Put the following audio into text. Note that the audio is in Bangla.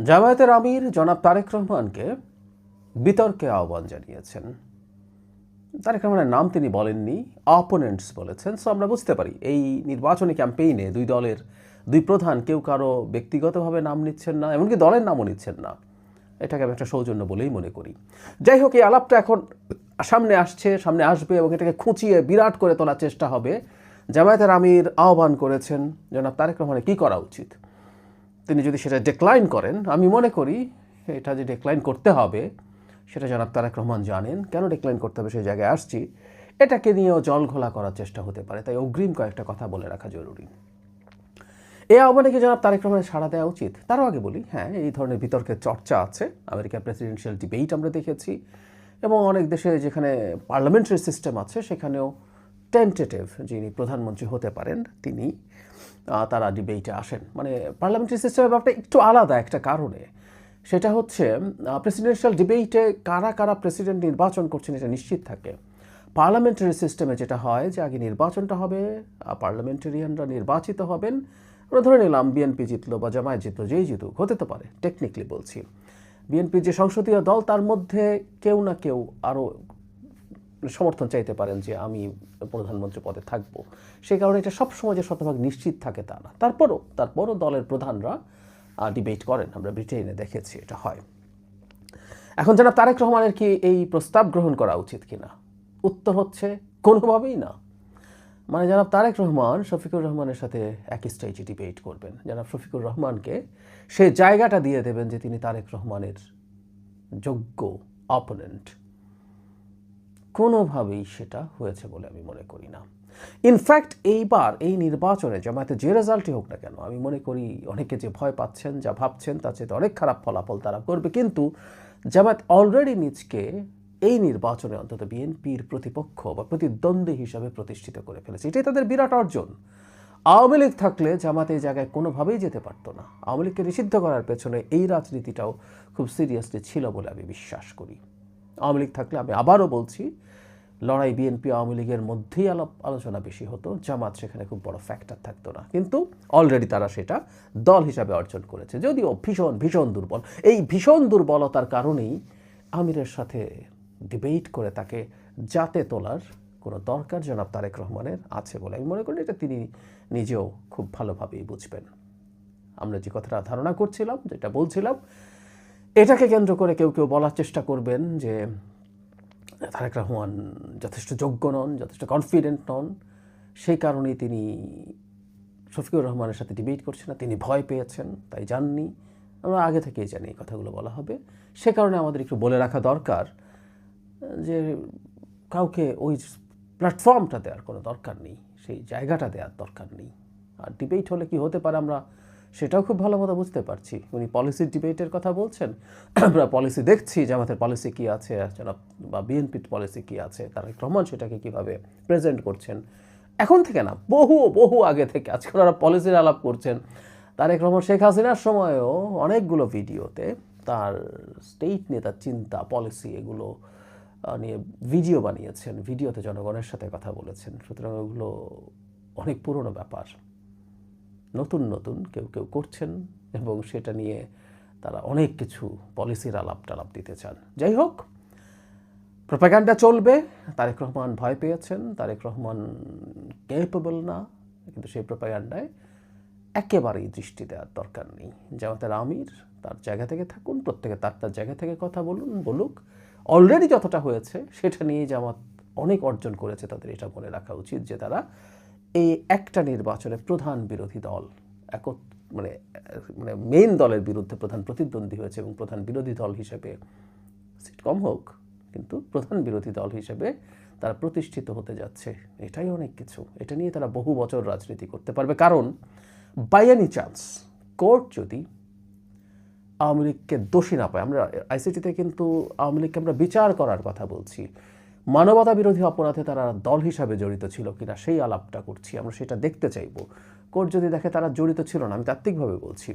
জামায়াতের আমির জনাব তারেক রহমানকে বিতর্কে আহ্বান জানিয়েছেন। তারেক রহমানের নাম তিনি বলেননি, অপোনেন্টস বলেছেন। সো আমরা বুঝতে পারি এই নির্বাচনী ক্যাম্পেইনে দুই দলের দুই প্রধান কেউ কারো ব্যক্তিগতভাবে নাম নিচ্ছেন না, এমনকি দলের নামও নিচ্ছেন না। এটাকে আমি একটা সৌজন্য বলেই মনে করি। যাই হোক, এই আলাপটা এখন সামনে আসবে এবং এটাকে খুঁচিয়ে বিরাট করে তোলার চেষ্টা হবে। জামায়াতের আমির আহ্বান করেছেন জনাব তারেক রহমানের কী করা উচিত। তিনি যদি সেটা ডিক্লাইন করেন, আমি মনে করি এটা যে ডিক্লাইন করতে হবে সেটা জনাব তারেক রহমান জানেন। কেন ডিক্লাইন করতে হবে সেই জায়গায় আসছি। এটাকে নিয়েও জল ঘোলা করার চেষ্টা হতে পারে, তাই অগ্রিম কয়েকটা কথা বলে রাখা জরুরি। এই আহ্বানে কি জনাব তারেক রহমানের সাড়া দেওয়া উচিত? তারও আগে বলি, হ্যাঁ, এই ধরনের বিতর্কের চর্চা আছে। আমেরিকার প্রেসিডেন্সিয়াল ডিবেট আমরা দেখেছি, এবং অনেক দেশে যেখানে পার্লামেন্টারি সিস্টেম আছে সেখানেও টেন্টেটিভ যিনি প্রধানমন্ত্রী হতে পারেন তিনি তারা ডিবেটে আসেন। মানে পার্লামেন্টারি সিস্টেমের ব্যাপারটা একটু আলাদা একটা কারণে। সেটা হচ্ছে প্রেসিডেন্সিয়াল ডিবেটে কারা কারা প্রেসিডেন্ট নির্বাচন করছেন এটা নিশ্চিত থাকে। পার্লামেন্টারি সিস্টেমে যেটা হয় যে আগে নির্বাচনটা হবে, পার্লামেন্টারিয়ানরা নির্বাচিত হবেন। আমরা ধরে নিলাম বিএনপি জিতলো বা জামায়াত জিতলো, যেই জিতুক, হতে তো পারে, টেকনিক্যালি বলছি। বিএনপির যে সংসদীয় দল তার মধ্যে কেউ না কেউ আরও সমর্থন চাইতে পারেন যে আমি প্রধানমন্ত্রী পদে থাকব। সেই কারণে এটা সবসময় যে শতভাগ নিশ্চিত থাকে তা না। তারপরও দলের প্রধানরা ডিবেট করেন, আমরা ব্রিটেনে দেখেছি এটা হয়। এখন জনাব তারেক রহমানের কি এই প্রস্তাব গ্রহণ করা উচিত কিনা? উত্তর হচ্ছে কোনোভাবেই না। মানে জনাব তারেক রহমান শফিকুর রহমানের সাথে একই স্টেজে ডিবেট করবেন। জনাব শফিকুর রহমানকে সে জায়গাটা দিয়ে দেবেন যে তিনি তারেক রহমানের যোগ্য অপোনেন্ট। কোনোভাবেই সেটা হয়েছে বলে আমি মনে করি না। ইনফ্যাক্ট এইবার এই নির্বাচনে জামায়াতে যে রেজাল্টই হোক না কেন, আমি মনে করি অনেকে যে ভয় পাচ্ছেন, যা ভাবছেন তার চেয়ে অনেক খারাপ ফলাফল তারা করবে। কিন্তু জামায়াত অলরেডি নিজকে এই নির্বাচনে অন্তত বিএনপির প্রতিপক্ষ বা প্রতিদ্বন্দ্বী হিসাবে প্রতিষ্ঠিত করে ফেলেছে। এটাই তাদের বিরাট অর্জন। আওয়ামী লীগ থাকলে জামাত এই জায়গায় কোনোভাবেই যেতে পারতো না। আওয়ামী লীগকে নিষিদ্ধ করার পেছনে এই রাজনীতিটাও খুব সিরিয়াসলি ছিল বলে আমি বিশ্বাস করি। আওয়ামী লীগ থাকলে, আমি আবারও বলছি, লড়াই বিএনপি আওয়ামী লীগের মধ্যেই আলোচনা বেশি হতো, জামাত সেখানে খুব বড় ফ্যাক্টর থাকতো না। কিন্তু অলরেডি তারা সেটা দল হিসাবে অর্জন করেছে, যদিও ভীষণ ভীষণ দুর্বল। এই ভীষণ দুর্বলতার কারণেই আমিরের সাথে ডিবেট করে তাকে জাতে তোলার কোনো দরকার জনাব তারেক রহমানের আছে বলে আমি মনে করি। এটা তিনি নিজেও খুব ভালোভাবেই বুঝবেন। আমরা যে কথাটা ধারণা করছিলাম, যেটা বলছিলাম, এটাকে কেন্দ্র করে কেউ কেউ বলার চেষ্টা করবেন যে তারেক রহমান যথেষ্ট যোগ্য নন, যথেষ্ট কনফিডেন্ট নন, সেই কারণেই তিনি শফিকুর রহমানের সাথে ডিবেট করছেন না, তিনি ভয় পেয়েছেন তাই যাননি। আমরা আগে থেকেই জানি এই কথাগুলো বলা হবে। সে কারণে আমাদের একটু বলে রাখা দরকার যে কাউকে ওই প্ল্যাটফর্মটা দেওয়ার কোনো দরকার নেই, সেই জায়গাটা দেওয়ার দরকার নেই। আর ডিবেট হলে কি হতে পারে আমরা সেটাও খুব ভালো মতো বুঝতে পারছি। উনি পলিসির ডিবেটের কথা বলছেন, আমরা পলিসি দেখছি, জামাতের পলিসি কী আছে বা বিএনপির পলিসি কী আছে, তারেক রহমান সেটাকে কীভাবে প্রেজেন্ট করছেন। এখন থেকে না, বহু বহু আগে থেকে আজকে ওরা পলিসির আলাপ করছেন। তারেক রহমান শেখ হাসিনার সময়ও অনেকগুলো ভিডিওতে তার স্টেট নিয়ে তার চিন্তা, পলিসি, এগুলো নিয়ে ভিডিও বানিয়েছেন, ভিডিওতে জনগণের সাথে কথা বলেছেন। সুতরাং ওগুলো অনেক পুরনো ব্যাপার। নতুন নতুন কেউ কেউ করছেন এবং সেটা নিয়ে তারা অনেক কিছু পলিসির আলাপ টালাপ দিতে চান। যাই হোক, প্রোপাগান্ডা চলবে। তারেক রহমান ভয় পেয়েছেন, তারেক রহমান ক্যাপেবল না, কিন্তু সেই প্রোপাগান্ডায় একেবারেই দৃষ্টি দেওয়ার দরকার নেই। জামাতের আমির তার জায়গা থেকে থাকুন, প্রত্যেকে তার জায়গা থেকে কথা বলুক। অলরেডি যতটা হয়েছে সেটা নিয়ে জামাত অনেক অর্জন করেছে, তাদের এটা মনে রাখা উচিত যে তারা এই একটা নির্বাচনে প্রধান বিরোধী দল মানে মেইন দলের বিরুদ্ধে প্রধান প্রতিদ্বন্দ্বী হয়েছে, এবং প্রধান বিরোধী দল হিসেবে সিট কম হোক কিন্তু প্রধান বিরোধী দল হিসেবে তারা প্রতিষ্ঠিত হতে যাচ্ছে। এটাই অনেক কিছু। এটা নিয়ে তারা বহু বছর রাজনীতি করতে পারবে। কারণ বাই এনি চান্স কোর্ট যদি আওয়ামী লীগকে দোষী না পায়, আমরা আইসিটিতে কিন্তু আওয়ামী লীগকে আমরা বিচার করার কথা বলছি, মানবতা বিরোধী অপরাধে তারা দল হিসাবে জড়িত ছিল কিনা সেই আলাপটা করছি, আমরা সেটা দেখতে চাইব। কোর্ট যদি দেখে তারা জড়িত ছিল না, আমি তাত্ত্বিকভাবে বলছি,